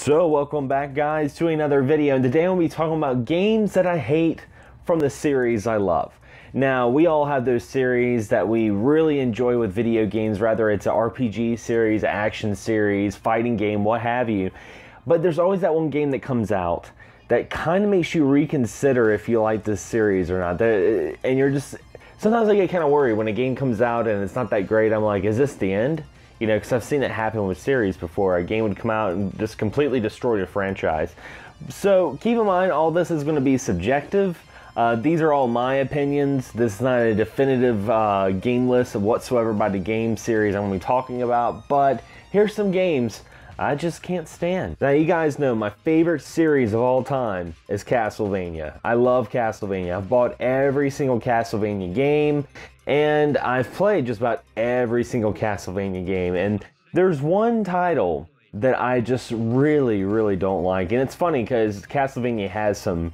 So welcome back, guys, to another video, and today I'm going to be talking about games that I hate from the series I love. Now, we all have those series that we really enjoy with video games, whether it's an RPG series, action series, fighting game, what have you. But there's always that one game that comes out that kind of makes you reconsider if you like this series or not. And you're just, sometimes I get kind of worried when a game comes out and it's not that great. I'm like, is this the end? You know, because I've seen it happen with series before. A game would come out and just completely destroy a franchise. So keep in mind, all this is going to be subjective. These are all my opinions. This is not a definitive game list of whatsoever by the game series I'm going to be talking about. But here's some games I just can't stand. Now, you guys know my favorite series of all time is Castlevania. I love Castlevania. I've bought every single Castlevania game, and I've played just about every single Castlevania game. And there's one title that I just really don't like. And it's funny because Castlevania has some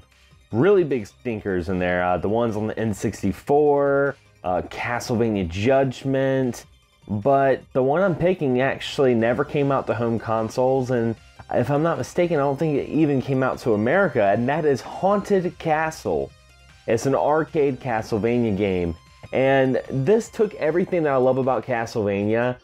really big stinkers in there. The ones on the N64, Castlevania Judgment. But the one I'm picking actually never came out to home consoles, and if I'm not mistaken, I don't think it even came out to America, and that is Haunted Castle. It's an arcade Castlevania game, and this took everything that I love about Castlevania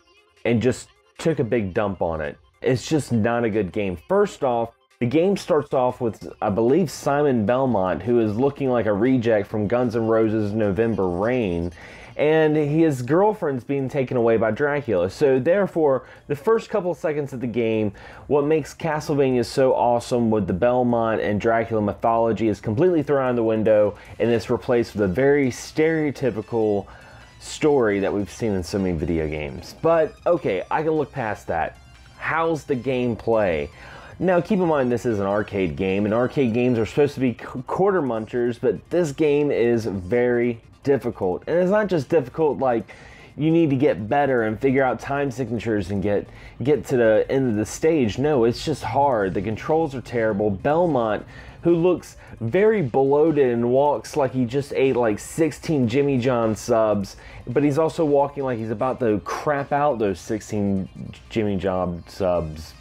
and just took a big dump on it. It's just not a good game. First off, the game starts off with, I believe, Simon Belmont, who is looking like a reject from Guns N' Roses' November Rain, and his girlfriend's being taken away by Dracula. So therefore, the first couple seconds of the game, what makes Castlevania so awesome with the Belmont and Dracula mythology is completely thrown out the window, and it's replaced with a very stereotypical story that we've seen in so many video games. But okay, I can look past that. How's the gameplay? Now, keep in mind, this is an arcade game, and arcade games are supposed to be quarter munchers, but this game is very difficult. And it's not just difficult like you need to get better and figure out time signatures and get to the end of the stage. No, it's just hard. The controls are terrible. Belmont, who looks very bloated and walks like he just ate like 16 Jimmy John subs, but he's also walking like he's about to crap out those 16 Jimmy John subs.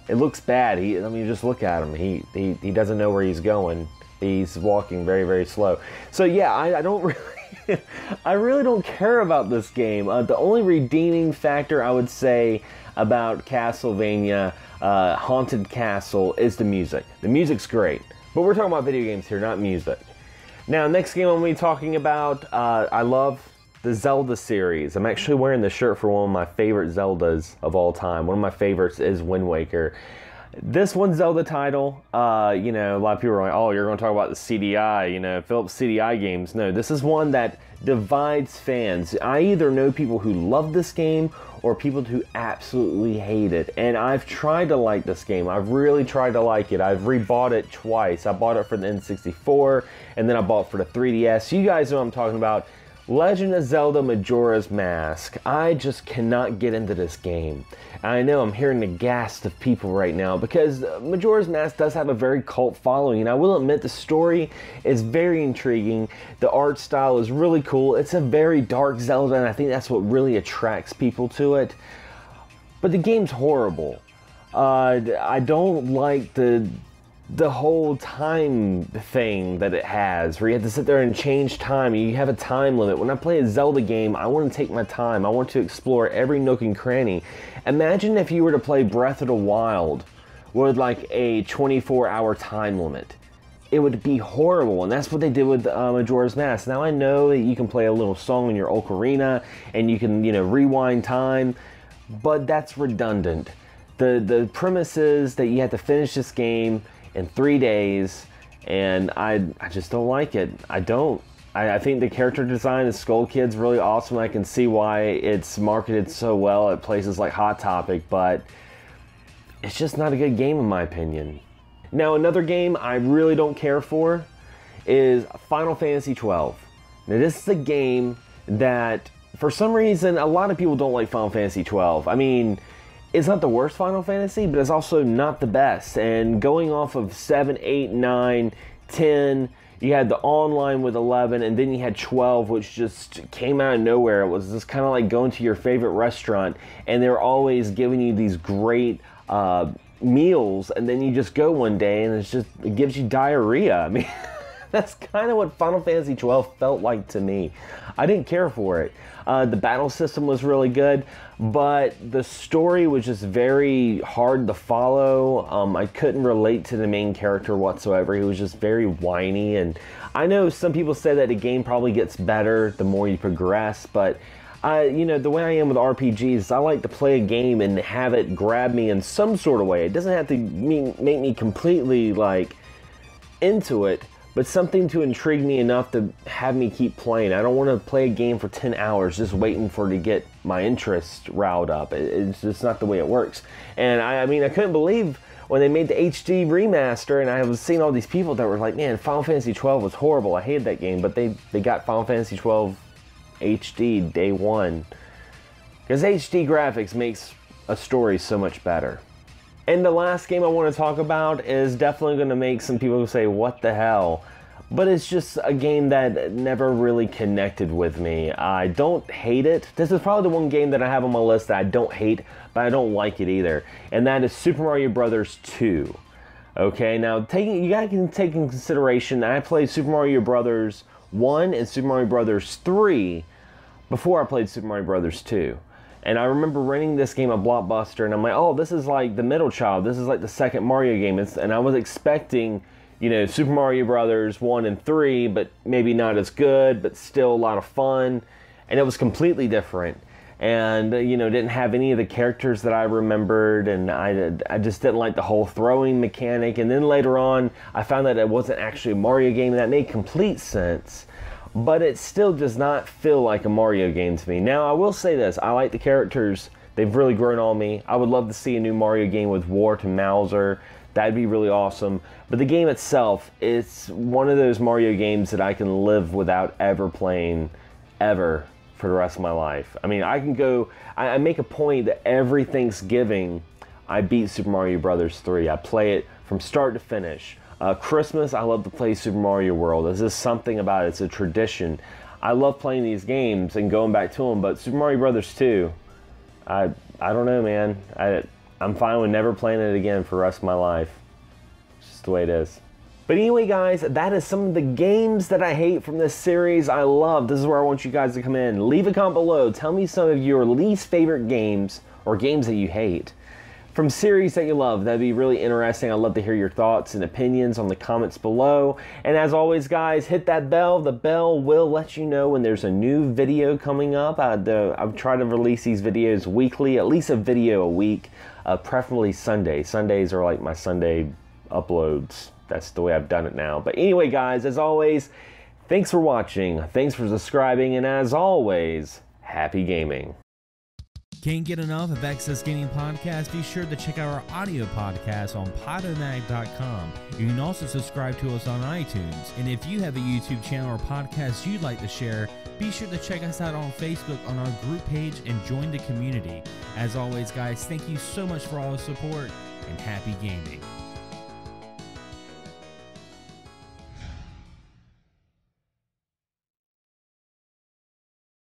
It looks bad. I mean, just look at him. He doesn't know where he's going. He's walking very slow. So yeah, I don't really, I really don't care about this game. The only redeeming factor I would say about Castlevania Haunted Castle is the music. The music's great, but we're talking about video games here, not music. Now, next game I'm going to be talking about, I love the Zelda series. I'm actually wearing the shirt for one of my favorite Zeldas of all time. One of my favorites is Wind Waker. This one Zelda title, you know, a lot of people are like, oh, you're going to talk about the CDI, you know, Philips CDI games. No, this is one that divides fans. I either know people who love this game or people who absolutely hate it. And I've tried to like this game. I've really tried to like it. I've rebought it twice. I bought it for the N64, and then I bought it for the 3DS. You guys know what I'm talking about. Legend of Zelda Majora's Mask. I just cannot get into this game. I know I'm hearing the gasp of people right now because Majora's Mask does have a very cult following, and I will admit the story is very intriguing. The art style is really cool. It's a very dark Zelda, and I think that's what really attracts people to it. But the game's horrible. I don't like the whole time thing that it has, where you have to sit there and change time. You have a time limit. When I play a Zelda game, I want to take my time. I want to explore every nook and cranny. Imagine if you were to play Breath of the Wild with like a 24-hour time limit. It would be horrible, and that's what they did with Majora's Mask. Now, I know that you can play a little song in your ocarina, and you can, you know, rewind time, but that's redundant. The premise is that you have to finish this game in 3 days, and I just don't like it. I don't. I think the character design of Skull Kid's really awesome. I can see why it's marketed so well at places like Hot Topic, but it's just not a good game in my opinion. Now, another game I really don't care for is Final Fantasy XII. Now, this is a game that, for some reason, a lot of people don't like Final Fantasy XII. I mean, it's not the worst Final Fantasy, but it's also not the best. And going off of 7, 8, 9, 10, you had the online with 11, and then you had 12, which just came out of nowhere. It was just kind of like going to your favorite restaurant, and they're always giving you these great meals, and then you just go one day and it gives you diarrhea. I mean, that's kind of what Final Fantasy 12 felt like to me. I didn't care for it. The battle system was really good, but the story was just very hard to follow. I couldn't relate to the main character whatsoever. He was just very whiny, and I know some people say that the game probably gets better the more you progress, but you know, the way I am with RPGs, I like to play a game and have it grab me in some sort of way. It doesn't have to make me completely, like, into it, but something to intrigue me enough to have me keep playing. I don't want to play a game for 10 hours just waiting for it to get my interest riled up. It's just not the way it works. And I mean, I couldn't believe when they made the HD remaster, and I was seeing all these people that were like, man, Final Fantasy 12 was horrible. I hated that game, but they got Final Fantasy 12 HD day one, because HD graphics makes a story so much better. And the last game I want to talk about is definitely going to make some people say, what the hell? But it's just a game that never really connected with me. I don't hate it. This is probably the one game that I have on my list that I don't hate, but I don't like it either. And that is Super Mario Bros. 2. Okay, now you guys can take in consideration that I played Super Mario Bros. 1 and Super Mario Bros. 3 before I played Super Mario Bros. 2. And I remember renting this game at Blockbuster, and I'm like, oh, this is like the middle child. This is like the second Mario game. And I was expecting, you know, Super Mario Bros. 1 and 3, but maybe not as good, but still a lot of fun. And it was completely different. And, you know, didn't have any of the characters that I remembered, and I just didn't like the whole throwing mechanic. And then later on, I found that it wasn't actually a Mario game, and that made complete sense. But it still does not feel like a Mario game to me. Now, I will say this. I like the characters. They've really grown on me. I would love to see a new Mario game with Wart and Mauser. That'd be really awesome. But the game itself, it's one of those Mario games that I can live without ever playing, ever, for the rest of my life. I mean, I can go, I make a point that every Thanksgiving, I beat Super Mario Bros. 3. I play it from start to finish. Christmas, I love to play Super Mario World. There's just something about it. It's a tradition. I love playing these games and going back to them, but Super Mario Bros. 2, I don't know, man. I'm fine with never playing it again for the rest of my life. It's just the way it is. But anyway, guys, that is some of the games that I hate from this series I love. This is where I want you guys to come in. Leave a comment below. Tell me some of your least favorite games or games that you hate from series that you love. That'd be really interesting. I'd love to hear your thoughts and opinions on the comments below. And as always, guys, hit that bell. The bell will let you know when there's a new video coming up. I've tried to release these videos weekly, at least a video a week, preferably Sunday. Sundays are like my Sunday uploads. That's the way I've done it now. But anyway, guys, as always, thanks for watching. Thanks for subscribing. And as always, happy gaming. Can't get enough of Access Gaming Podcast? Be sure to check out our audio podcast on Podomatic.com. You can also subscribe to us on iTunes. And if you have a YouTube channel or podcast you'd like to share, be sure to check us out on Facebook on our group page and join the community. As always, guys, thank you so much for all the support, and happy gaming.